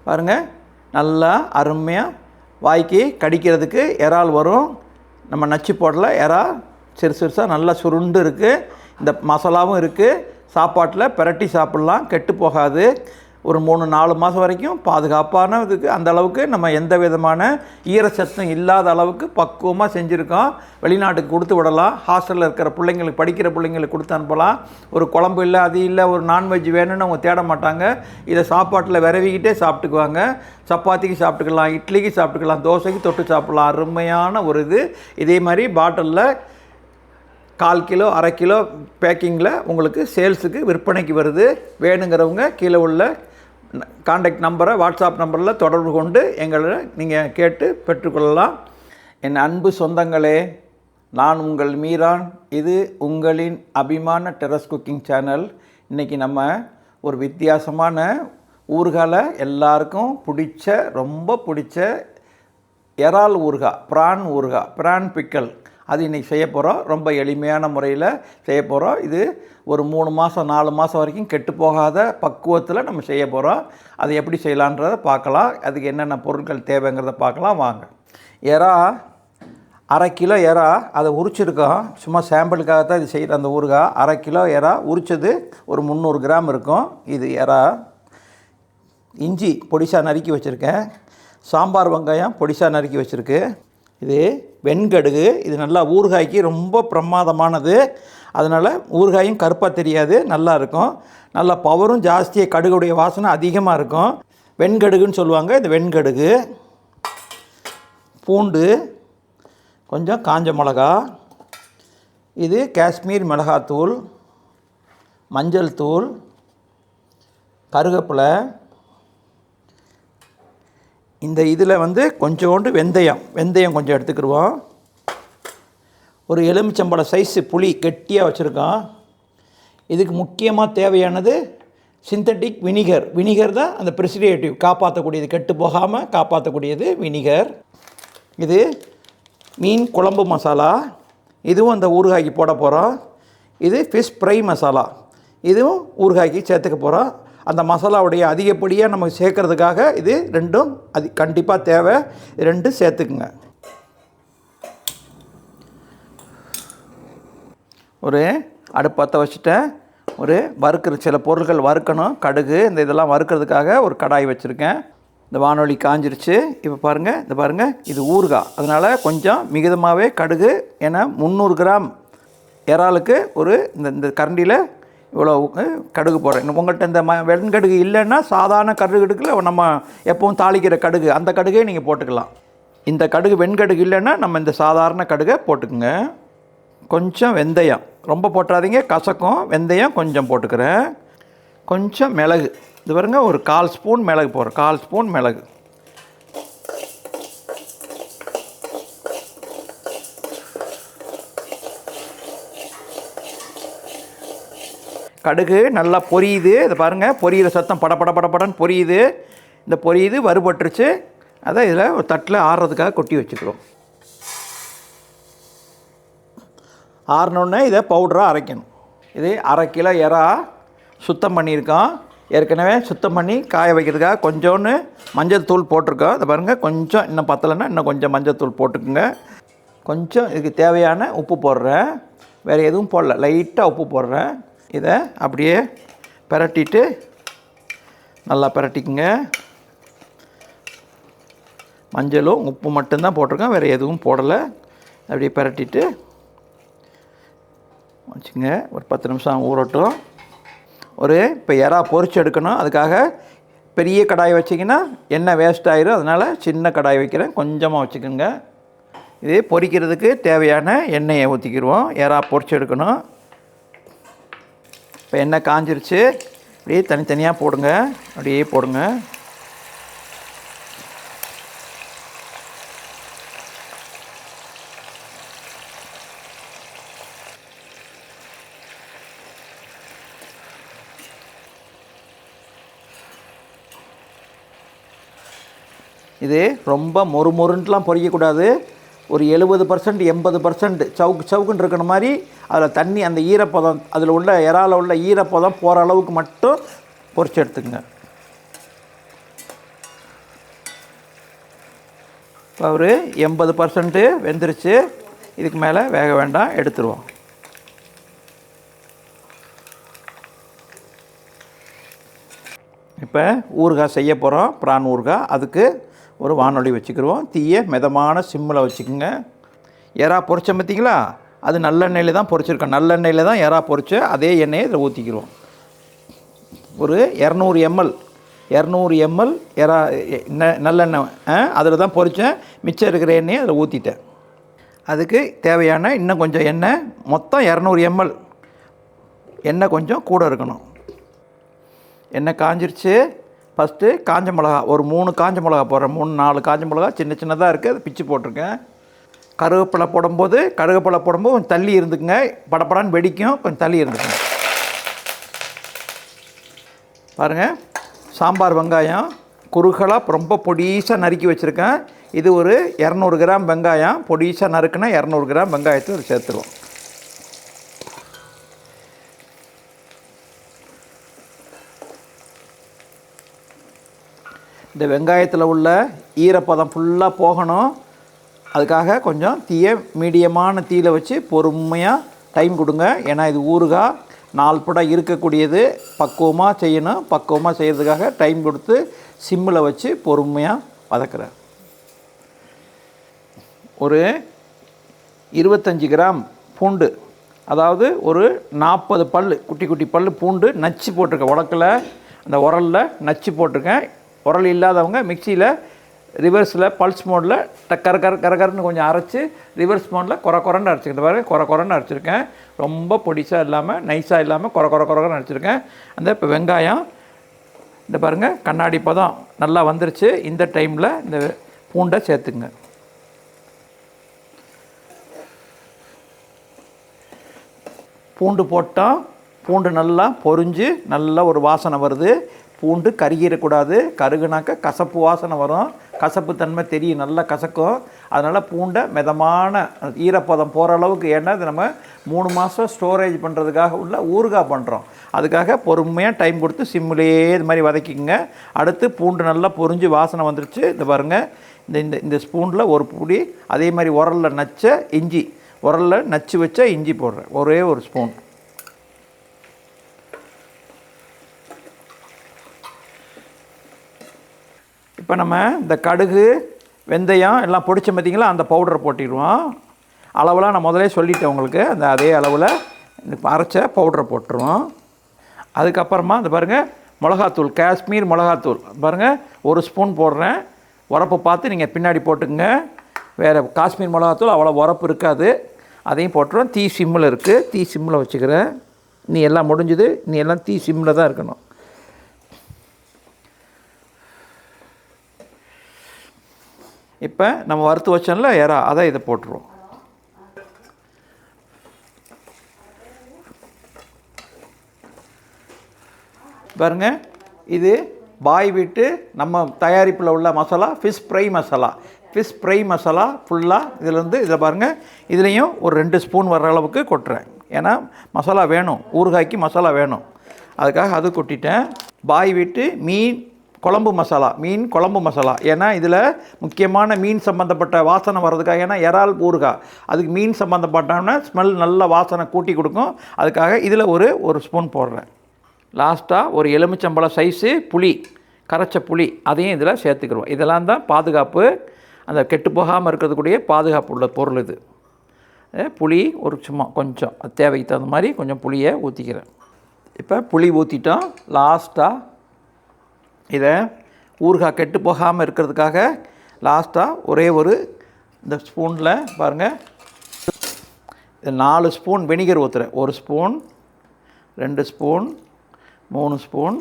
பாருங்கள், நல்லா அருமையாக வாய்க்கு கடிக்கிறதுக்கு இறால் வரும். நம்ம நச்சு போடல, இறால் சிறுசாக நல்லா சுருண்டு இருக்குது. இந்த மசாலாவும் இருக்குது. சாப்பாட்டில் பிரட்டி சாப்பிட்லாம், கெட்டு போகாது. ஒரு 3-4 மாதம் வரைக்கும் பாதுகாப்பான இதுக்கு அந்த அளவுக்கு நம்ம எந்த விதமான ஈரச்சத்தும் இல்லாத அளவுக்கு பக்குவமாக செஞ்சுருக்கோம். வெளிநாட்டுக்கு கொடுத்து விடலாம். ஹாஸ்டலில் இருக்கிற பிள்ளைங்களுக்கு, படிக்கிற பிள்ளைங்களுக்கு கொடுத்து அனுப்பலாம். ஒரு குழம்பு இல்லை, அது இல்லை, ஒரு நான்வெஜ் வேணும்னு அவங்க தேட மாட்டாங்க. இதை சாப்பாட்டில் விரவிக்கிட்டே சாப்பிட்டுக்குவாங்க. சப்பாத்திக்கு சாப்பிட்டுக்கலாம், இட்லிக்கு சாப்பிட்டுக்கலாம், தோசைக்கு தொட்டு சாப்பிட்லாம். அருமையான ஒரு இது. இதே மாதிரி பாட்டிலில் 1/4 கிலோ 1/2 கிலோ பேக்கிங்கில் உங்களுக்கு சேல்ஸுக்கு விற்பனைக்கு வருது. வேணுங்கிறவங்க கீழே உள்ள கான்டாக்ட் நம்பரை, வாட்ஸ்அப் நம்பரில் தொடர்பு கொண்டு எங்களை நீங்கள் கேட்டு பெற்றுக்கொள்ளலாம். என் அன்பு சொந்தங்களே, நான் உங்கள் மீரான். இது உங்களின் அபிமான டெரஸ் குக்கிங் சேனல். இன்றைக்கி நம்ம ஒரு வித்தியாசமான ஊறுகாயில் எல்லாருக்கும் பிடிச்ச, ரொம்ப பிடிச்ச இறால் ஊறுகாய், ப்ரான் ஊறுகாய், ப்ரான் பிக்கல், அது இன்றைக்கி செய்ய போகிறோம். ரொம்ப எளிமையான முறையில் செய்ய போகிறோம். இது ஒரு 3 மாதம் 4 மாதம் வரைக்கும் கெட்டு போகாத பக்குவத்தில் நம்ம செய்ய போகிறோம். அது எப்படி செய்யலான்றதை பார்க்கலாம். அதுக்கு என்னென்ன பொருட்கள் தேவைங்கிறத பார்க்கலாம் வாங்க. இறா 1/2 கிலோ இறா, அதை உரிச்சிருக்கோம். சும்மா சாம்பிளுக்காகத்தான் இது செய்கிற அந்த ஊறுகாய். 1/2 கிலோ இறா உரிச்சது ஒரு 300 கிராம் இருக்கும். இது இறா. இஞ்சி பொடிசாக நறுக்கி வச்சுருக்கேன். சாம்பார் வெங்காயம் பொடிசாக நறுக்கி வச்சுருக்கு. இது வெண்கடுகு. இது நல்லா ஊறுகாய்க்கு ரொம்ப பிரமாதமானது. அதனால் ஊறுகாயும் கருப்பாக தெரியாது, நல்லா இருக்கும். நல்லா பவரும் ஜாஸ்தியாக, கடுகுடைய வாசனை அதிகமாக இருக்கும். வெண்கடுகுன்னு சொல்லுவாங்க. இது வெண்கடுகு. பூண்டு, கொஞ்சம் காஞ்ச மிளகா, இது காஷ்மீர் மிளகாத்தூள், மஞ்சள் தூள், கருவேப்பிலை. இந்த இதில் கொஞ்சோண்டு வெந்தயம் கொஞ்சம் எடுத்துக்கிடுவோம். ஒரு எலுமிச்சம்பழம் சைஸு புளி கெட்டியாக வச்சுருக்கோம். இதுக்கு முக்கியமாக தேவையானது சிந்தட்டிக் வினிகர். வினிகர் தான் அந்த ப்ரிசர்வேட்டிவ், காப்பாற்றக்கூடியது, கெட்டு போகாமல் காப்பாற்றக்கூடியது வினிகர். இது மீன் குழம்பு மசாலா, இதுவும் அந்த ஊறுகாய்க்கு போட போகிறோம். இது ஃபிஷ் ஃப்ரை மசாலா, இதுவும் ஊறுகாய்க்கு சேர்த்துக்க போகிறோம். அந்த மசாலாவுடைய அதிகப்படியாக நம்ம சேர்க்கறதுக்காக இது ரெண்டும் கண்டிப்பாக தேவை. இது ரெண்டும் சேர்த்துக்குங்க. ஒரு அடுப்பத்தை வச்சுட்டேன். ஒரு வறுக்கிற சில பொருட்கள் வறுக்கணும். கடுகு, இந்த இதெல்லாம் வறுக்கிறதுக்காக ஒரு கடாய் வச்சுருக்கேன். இந்த வானொலி காஞ்சிருச்சு. இப்போ பாருங்கள், இந்த பாருங்கள், இது ஊறுகாய். அதனால் கொஞ்சம் மிகுதமாகவே கடுகு. ஏன்னா 300 கிராம் இறாலுக்கு ஒரு இந்த கரண்டியில் இவ்வளோ கடுகு போடுறேன். உங்கள்கிட்ட இந்த வெண்கடுகு இல்லைன்னா சாதாரண கடுகுல நம்ம எப்பவும் தாளிக்கிற கடுகு, அந்த கடுகே நீங்கள் போட்டுக்கலாம். இந்த கடுகு வெண்கடுகு இல்லைன்னா நம்ம இந்த சாதாரண கடுகை போட்டுக்குங்க. கொஞ்சம் வெந்தயம், ரொம்ப போட்டுறாதீங்க, கசக்கும். வெந்தயம் கொஞ்சம் போட்டுக்கிறேன். கொஞ்சம் மிளகு, இது பாருங்க, ஒரு 1/4 ஸ்பூன் மிளகு போடுறேன். 1/4 ஸ்பூன் மிளகு. கடுகு நல்லா பொரியுது. இதை பாருங்கள், பொரியிற சத்தம் படன்னு பொரியுது. இந்த பொரியுது, வறுபட்டுருச்சு. அதை இதில் ஒரு தட்டில் ஆறுறதுக்காக கொட்டி வச்சுக்கிறோம். ஆறினோடனே இதை பவுடராக அரைக்கணும். இது 1/2 கிலோ இறா சுத்தம் பண்ணியிருக்கோம். ஏற்கனவே சுத்தம் பண்ணி காய வைக்கிறதுக்காக கொஞ்சோன்னு மஞ்சள் தூள் போட்டிருக்கோம். இதை பாருங்கள், கொஞ்சம் இன்னும் பத்தலைன்னா இன்னும் கொஞ்சம் மஞ்சள் தூள் போட்டுக்குங்க. கொஞ்சம் இதுக்கு தேவையான உப்பு போடுறேன். வேறு எதுவும் போடல, லைட்டாக உப்பு போடுறேன். இதை அப்படியே பிரட்டிட்டு நல்லா பிரட்டிக்குங்க. மஞ்சளும் உப்பு மட்டும்தான் போட்டிருக்கேன், வேறு எதுவும் போடலை. அப்படியே பிரட்டிட்டு வச்சுங்க. ஒரு 10 நிமிஷம் ஊறட்டும். இப்போ இறா பொரிச்சு எடுக்கணும். அதுக்காக பெரிய கடாய் வச்சிங்கன்னா எண்ணெய் வேஸ்ட் ஆயிரும். அதனால் சின்ன கடாய் வைக்கிறேன், கொஞ்சமாக வச்சுக்கோங்க. இது பொரிக்கிறதுக்கு தேவையான எண்ணெயை ஊற்றிக்கிடுவோம். இறா பொரிச்சு எடுக்கணும். இப்போ எண்ணெய் காஞ்சிருச்சு. அப்படியே தனித்தனியாக போடுங்க, அப்படியே போடுங்க. இது ரொம்ப மொறுமொருன்ட்டுலாம் பொரிக்கக்கூடாது. ஒரு 70% 80% சவுக்குன்னு இருக்கிற மாதிரி அதில் தண்ணி, அந்த ஈரப்பதம், அதில் உள்ள இறால உள்ள ஈரப்பதம் போகிற அளவுக்கு மட்டும் பொரிச்சு எடுத்துக்கங்க. இப்போ ஒரு 80% வெந்துருச்சு. இதுக்கு மேலே வேக வேண்டாம், எடுத்துருவோம். இப்போ ஊறுகாய் செய்ய போகிறோம், ப்ரான் ஊறுகாய். அதுக்கு ஒரு வானொலி வச்சுக்கிடுவோம். தீயை மிதமான சிம்மில் வச்சுக்கோங்க. எறா பொரிச்ச பார்த்திங்களா, அது நல்லெண்ணெயில் தான் பொரிச்சிருக்கோம். நல்லெண்ணெயில் தான் எறா பொரிச்சு அதே எண்ணெயை இதில் ஊற்றிக்கிடுவோம். ஒரு 200 ml எறா நல்லெண்ணெய் அதில் தான் பொரித்தேன். மிச்சம் இருக்கிற எண்ணெயை அதில் ஊற்றிட்டேன். அதுக்கு தேவையான இன்னும் கொஞ்சம் எண்ணெய், மொத்தம் 200 ml எண்ணெய் கொஞ்சம் கூட இருக்கணும். எண்ணெய் காஞ்சிருச்சு. ஃபஸ்ட்டு காஞ்ச மிளகா ஒரு 3 காஞ்ச மிளகா போடுறேன். 3-4 காஞ்ச மிளகா சின்ன சின்னதாக இருக்குது, அது பிச்சு போட்டிருக்கேன். கருவேப்பிலை போடும்போது கொஞ்சம் தள்ளி இருந்துக்குங்க, படப்படான்னு வெடிக்கும், கொஞ்சம் தள்ளி இருந்துக்குங்க. பாருங்கள், சாம்பார் வெங்காயம் குறுகலாக ரொம்ப பொடிசாக நறுக்கி வச்சுருக்கேன். இது ஒரு 200 கிராம் வெங்காயம் பொடிசாக நறுக்குன்னா 200 கிராம் வெங்காயத்தை ஒரு சேர்த்துருவோம். இந்த வெங்காயத்தில் உள்ள ஈரப்பதம் ஃபுல்லாக போகணும். அதுக்காக கொஞ்சம் தீயை மீடியமான தீயில் வச்சு பொறுமையாக டைம் கொடுங்க. ஏன்னா இது ஊறுகாய் 4 படம் இருக்கக்கூடியது, பக்குவமாக செய்யணும். பக்குவமாக செய்கிறதுக்காக டைம் கொடுத்து சிம்மில் வச்சு பொறுமையாக வதக்குறேன். ஒரு 25 கிராம் பூண்டு, அதாவது ஒரு 40 பல் குட்டி குட்டி பல் பூண்டு நச்சு போட்டிருக்கேன். உடக்கில் அந்த உரலில் நச்சு போட்டிருக்கேன். உரல் இல்லாதவங்க மிக்சியில் ரிவர்ஸில் பல்ஸ் மோடில் கரகரன்னு கொஞ்சம் அரைச்சி ரிவர்ஸ் மோடில் குறன்னு அரைச்சிக்கிட்டு பாருங்கள். குறன்னு அரைச்சிருக்கேன். ரொம்ப பொடிசாக இல்லாமல் நைஸாக இல்லாமல் குறன்னு அரைச்சிருக்கேன். அந்த இப்போ வெங்காயம் இந்த பாருங்கள் கண்ணாடி பதம் நல்லா வந்துருச்சு. இந்த டைமில் இந்த பூண்டை சேர்த்துங்க. பூண்டு போட்டால் பூண்டு நல்லா பொரிஞ்சு நல்லா ஒரு வாசனை வருது. பூண்டு கருகிடக்கூடாது. கருகுனாக்க கசப்பு வாசனை வரும், கசப்பு தன்மை தெரியும், நல்லா கசக்கும். அதனால் பூண்டை மிதமான ஈரப்பதம் போகிற அளவுக்கு, ஏன்னா இது நம்ம 3 மாதம் ஸ்டோரேஜ் பண்ணுறதுக்காக உள்ள ஊறுகாய் பண்ணுறோம். அதுக்காக பொறுமையாக டைம் கொடுத்து சிம்மிலேயே இது மாதிரி வதக்கிங்க. அடுத்து பூண்டு நல்லா பொரிஞ்சு வாசனை வந்துருச்சு. இந்த பாருங்கள், இந்த ஸ்பூனில் ஒரு பொடி, அதே மாதிரி உரலில் நச்ச இஞ்சி, உரலில் நச்சு வச்ச இஞ்சி போடுறேன், ஒரே ஒரு ஸ்பூன். இப்போ நம்ம இந்த கடுகு வெந்தயம் எல்லாம் பொடிச்ச பார்த்திங்களா, அந்த பவுடரை போட்டிடுவோம். அளவெலாம் நான் முதலே சொல்லிட்டேன் உங்களுக்கு. அந்த அதே அளவில் இந்த அரைச்ச பவுடரை போட்டுருவோம். அதுக்கப்புறமா இந்த பாருங்கள் மிளகாத்தூள், காஷ்மீர் மிளகாத்தூள் பாருங்கள் 1 ஸ்பூன் போடுறேன். உரப்பு பார்த்து நீங்கள் பின்னாடி போட்டுங்க. வேறு காஷ்மீர் மிளகாத்தூள் அவ்வளோ உரப்பு இருக்காது, அதையும் போட்டுருவோம். தீ சிம்மில் இருக்குது, தீ சிம்மில் வச்சுக்கிறேன். நீ எல்லாம் முடிஞ்சுது, நீ எல்லாம் தீ சிம்மில் தான் இருக்கணும். இப்போ நம்ம வறுத்து வச்சோம்ல எறா, அதை இதை போட்டுருவோம். பாருங்கள், இது பாய் வீட்டு நம்ம தயாரிப்பில் உள்ள masala, fish fry masala. Fish fry masala ஃபுல்லாக இதில் பாருங்கள், இதுலேயும் ஒரு 2 ஸ்பூன் வர்ற அளவுக்கு கொட்டுறேன். ஏன்னா மசாலா வேணும், ஊறுகாய்க்கு மசாலா வேணும், அதுக்காக அது கொட்டிட்டேன். பாய் வீட்டு மீன் குழம்பு மசாலா, மீன் குழம்பு மசாலா. ஏன்னா இதில் முக்கியமான மீன் சம்மந்தப்பட்ட வாசனை வர்றதுக்காக, ஏன்னா இறால் ஊறுகாய் அதுக்கு மீன் சம்மந்தப்பட்டோன்னா ஸ்மெல் நல்ல வாசனை கூட்டி கொடுக்கும். அதுக்காக இதில் ஒரு ஸ்பூன் போடுறேன். லாஸ்ட்டாக ஒரு எலுமிச்சம்பழம் சைஸு புளி, கரைச்ச புளி, அதையும் இதில் சேர்த்துக்கிடுவோம். இதெல்லாம் தான் பாதுகாப்பு, அந்த கெட்டு போகாமல் இருக்கிறதுக்கூடிய பாதுகாப்பு உள்ள பொருள் இது. புளி ஒரு சும்மா கொஞ்சம் தேவைக்கு தகுந்த மாதிரி கொஞ்சம் புளியை ஊற்றிக்கிறேன். இப்போ புளி ஊற்றிட்டோம். லாஸ்ட்டாக இதை ஊறுகாய் கெட்டு போகாமல் இருக்கிறதுக்காக லாஸ்ட்டாக ஒரே இந்த ஸ்பூனில் பாருங்கள், 4 ஸ்பூன் வெனிகர் ஊற்றுறேன். 1 spoon, 2 spoon, 3 spoon,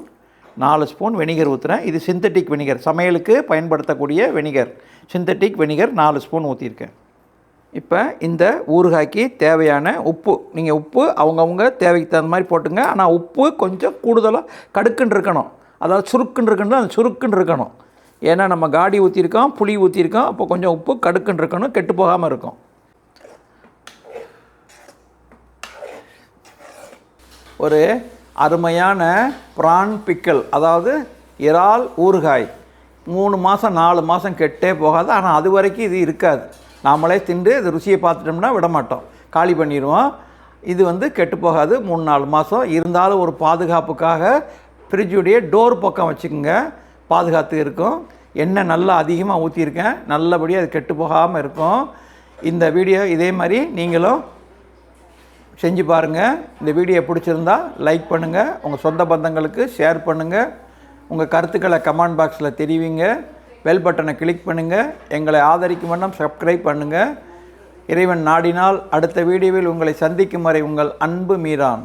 4 spoon vinegar ஊற்றுறேன். இது சிந்தட்டிக் வெனிகர், சமையலுக்கு பயன்படுத்தக்கூடிய வெனிகர், சிந்தட்டிக் வெனிகர் 4 ஸ்பூன் ஊற்றிருக்கேன். இப்போ இந்த ஊறுகாய்க்கு தேவையான உப்பு, நீங்கள் உப்பு அவங்கவுங்க தேவைக்கு தகுந்த மாதிரி போட்டுங்க. ஆனால் உப்பு கொஞ்சம் கூடுதலாக கடுக்குன்னு இருக்கணும், அதாவது சுருக்குன்னு இருக்கணும், அந்த சுருக்குன்னு இருக்கணும். ஏன்னா நம்ம காடி ஊற்றிருக்கோம், புளி ஊற்றிருக்கோம், அப்போ கொஞ்சம் உப்பு கடுக்குன்னு இருக்கணும், கெட்டு போகாமல் இருக்கும். ஒரு அருமையான ப்ரான் பிக்கல், அதாவது இறால் ஊறுகாய் 3 மாதம் 4 மாதம் கெட்டே போகாது. ஆனால் அது வரைக்கும் இது இருக்காது. நாமளே தின்று இது ருசியை பார்த்துட்டோம்னா விட மாட்டோம், காலி பண்ணிடுவோம். இது வந்து கெட்டு போகாது 3-4 மாதம். இருந்தாலும் ஒரு பாதுகாப்புக்காக ஃப்ரிட்ஜுடைய டோர் பக்கம் வச்சுக்கோங்க, பாதுகாத்து இருக்கும். எண்ணெய் நல்லா அதிகமாக ஊற்றிருக்கேன், நல்லபடியாக அது கெட்டு போகாமல் இருக்கும். இந்த வீடியோ இதே மாதிரி நீங்களும் செஞ்சு பாருங்கள். இந்த வீடியோ பிடிச்சிருந்தா லைக் பண்ணுங்கள், உங்கள் சொந்த பந்தங்களுக்கு ஷேர் பண்ணுங்கள், உங்கள் கருத்துக்களை கமெண்ட் பாக்ஸில் தெரிவிங்க, பெல் பட்டனை கிளிக் பண்ணுங்கள், எங்களை ஆதரிக்கும் வண்ணம் சப்ஸ்கிரைப் பண்ணுங்கள். இறைவன் நாடினால் அடுத்த வீடியோவில் உங்களை சந்திக்கும் வரை உங்கள் அன்பு மீரான்.